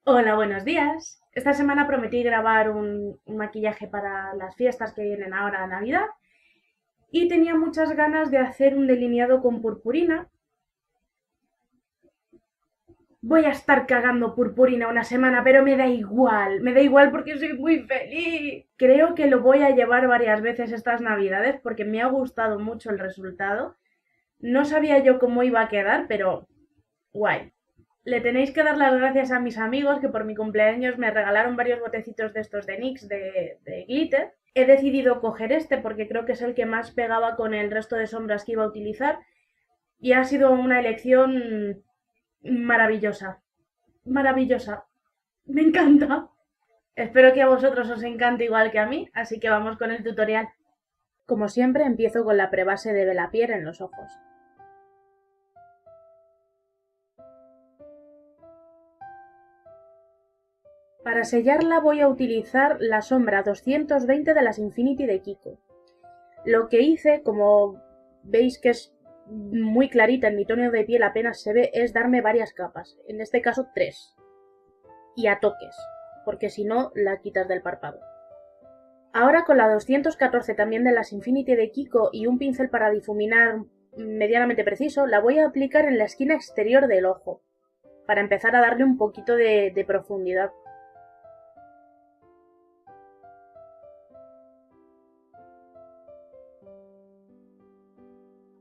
Hola, buenos días. Esta semana prometí grabar un maquillaje para las fiestas que vienen ahora a Navidad y tenía muchas ganas de hacer un delineado con purpurina. Voy a estar cagando purpurina una semana, pero me da igual porque soy muy feliz. Creo que lo voy a llevar varias veces estas Navidades porque me ha gustado mucho el resultado. No sabía yo cómo iba a quedar, pero guay. Le tenéis que dar las gracias a mis amigos que por mi cumpleaños me regalaron varios botecitos de estos de NYX de glitter. He decidido coger este porque creo que es el que más pegaba con el resto de sombras que iba a utilizar y ha sido una elección maravillosa. Maravillosa. Me encanta. Espero que a vosotros os encante igual que a mí, así que vamos con el tutorial. Como siempre, empiezo con la prebase de Belapierre en los ojos. Para sellarla voy a utilizar la sombra 220 de las Infinity de Kiko. Lo que hice, como veis que es muy clarita en mi tono de piel, apenas se ve, es darme varias capas, en este caso 3. Y a toques, porque si no la quitas del párpado. Ahora con la 214 también de las Infinity de Kiko y un pincel para difuminar medianamente preciso, la voy a aplicar en la esquina exterior del ojo, para empezar a darle un poquito de profundidad.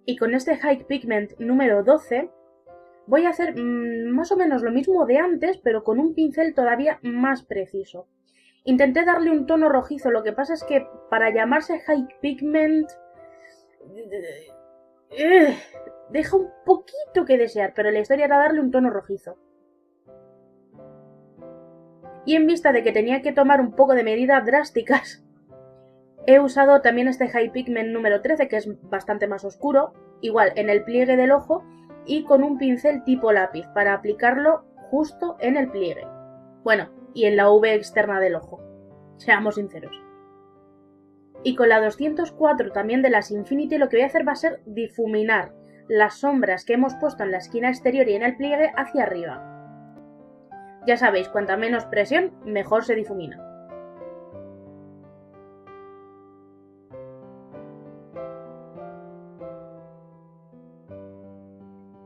Y con este High Pigment número 12 voy a hacer más o menos lo mismo de antes, pero con un pincel todavía más preciso. Intenté darle un tono rojizo, lo que pasa es que para llamarse High Pigment deja un poquito que desear, pero la historia era darle un tono rojizo. Y en vista de que tenía que tomar un poco de medidas drásticas, he usado también este High Pigment número 13, que es bastante más oscuro, igual en el pliegue del ojo y con un pincel tipo lápiz para aplicarlo justo en el pliegue. Bueno, y en la V externa del ojo, seamos sinceros. Y con la 204 también de las Infinity lo que voy a hacer va a ser difuminar las sombras que hemos puesto en la esquina exterior y en el pliegue hacia arriba. Ya sabéis, cuanta menos presión, mejor se difumina.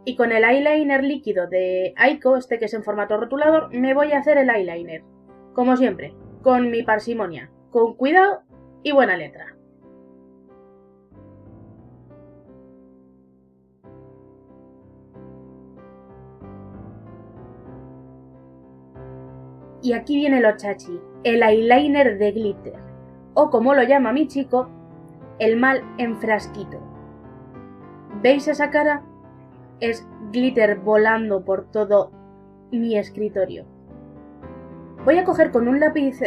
Y con el eyeliner líquido de Aiko, este que es en formato rotulador, me voy a hacer el eyeliner. Como siempre, con mi parsimonia, con cuidado y buena letra. Y aquí viene lo chachi, el eyeliner de glitter, o como lo llama mi chico, el mal en frasquito. ¿Veis esa cara? Es glitter volando por todo mi escritorio. Voy a coger con un lápiz,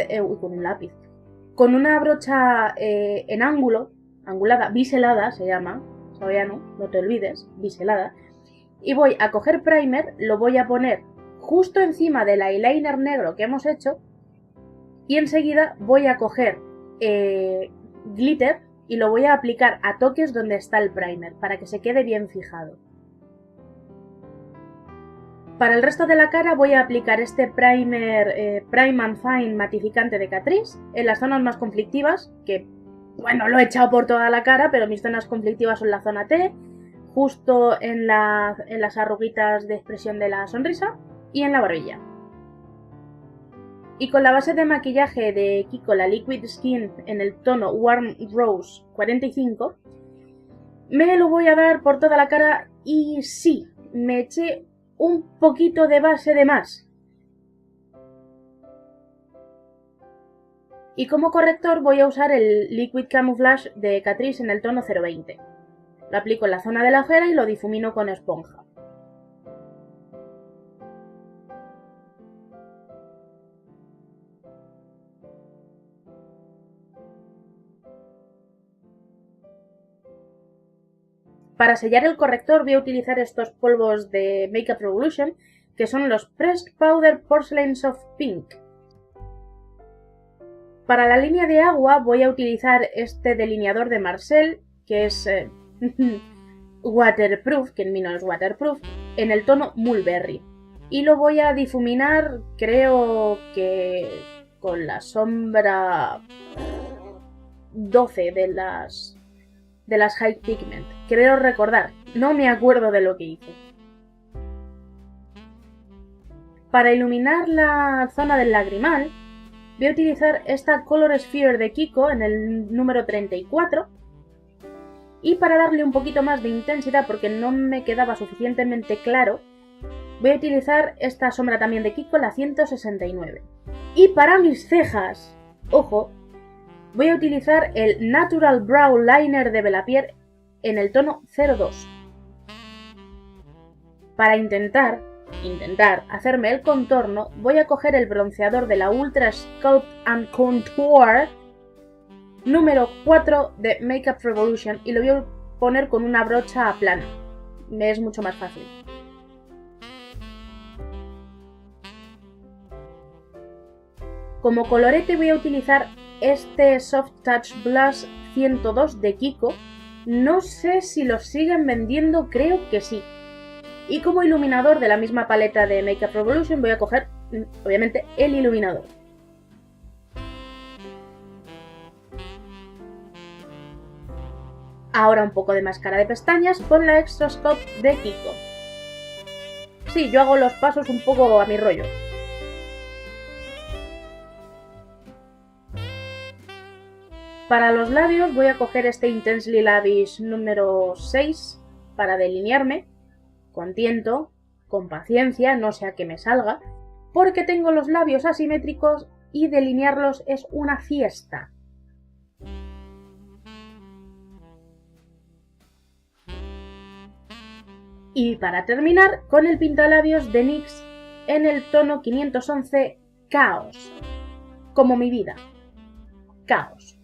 con una brocha en ángulo, angulada, biselada se llama, sabiano, no te olvides, biselada, y voy a coger primer, lo voy a poner justo encima del eyeliner negro que hemos hecho y enseguida voy a coger glitter y lo voy a aplicar a toques donde está el primer para que se quede bien fijado. Para el resto de la cara voy a aplicar este primer Prime and Fine matificante de Catrice en las zonas más conflictivas, que bueno, lo he echado por toda la cara, pero mis zonas conflictivas son la zona T, justo en las arruguitas de expresión de la sonrisa y en la barbilla. Y con la base de maquillaje de Kiko, la Liquid Skin, en el tono Warm Rose 45, me lo voy a dar por toda la cara y sí, me eché un poquito de base de más. Y como corrector voy a usar el Liquid Camouflage de Catrice en el tono 020. Lo aplico en la zona de la ojera y lo difumino con esponja. Para sellar el corrector voy a utilizar estos polvos de Makeup Revolution, que son los Pressed Powder Porcelain Soft Pink. Para la línea de agua voy a utilizar este delineador de Marcel, que es waterproof, que en mí no es waterproof, en el tono Mulberry. Y lo voy a difuminar, creo que con la sombra 12 de las High Pigment. Creo recordar, no me acuerdo de lo que hice. Para iluminar la zona del lagrimal, voy a utilizar esta Color Sphere de Kiko en el número 34. Y para darle un poquito más de intensidad, porque no me quedaba suficientemente claro, voy a utilizar esta sombra también de Kiko, la 169. Y para mis cejas, ojo, voy a utilizar el Natural Brow Liner de Belapierre en el tono 02. Para intentar hacerme el contorno, voy a coger el bronceador de la Ultra Sculpt and Contour número 4 de Makeup Revolution y lo voy a poner con una brocha plana. Me es mucho más fácil. Como colorete voy a utilizar este Soft Touch Blush 102 de Kiko. No sé si los siguen vendiendo, creo que sí. Y como iluminador de la misma paleta de Makeup Revolution voy a coger, obviamente, el iluminador. Ahora un poco de máscara de pestañas con la Extra Sculpt de Kiko. Sí, yo hago los pasos un poco a mi rollo. Para los labios voy a coger este Intensely Lavish número 6 para delinearme, con tiento, con paciencia, no sea que me salga, porque tengo los labios asimétricos y delinearlos es una fiesta. Y para terminar, con el pintalabios de NYX en el tono 511 Caos. Como mi vida. Caos.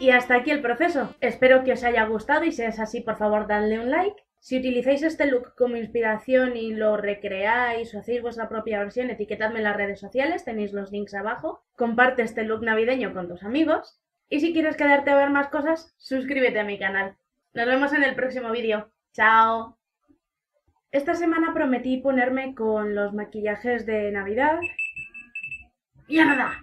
Y hasta aquí el proceso. Espero que os haya gustado y si es así, por favor, dadle un like. Si utilizáis este look como inspiración y lo recreáis o hacéis vuestra propia versión, etiquetadme en las redes sociales, tenéis los links abajo. Comparte este look navideño con tus amigos. Y si quieres quedarte a ver más cosas, suscríbete a mi canal. Nos vemos en el próximo vídeo. ¡Chao! Esta semana prometí ponerme con los maquillajes de Navidad. ¡Mierda!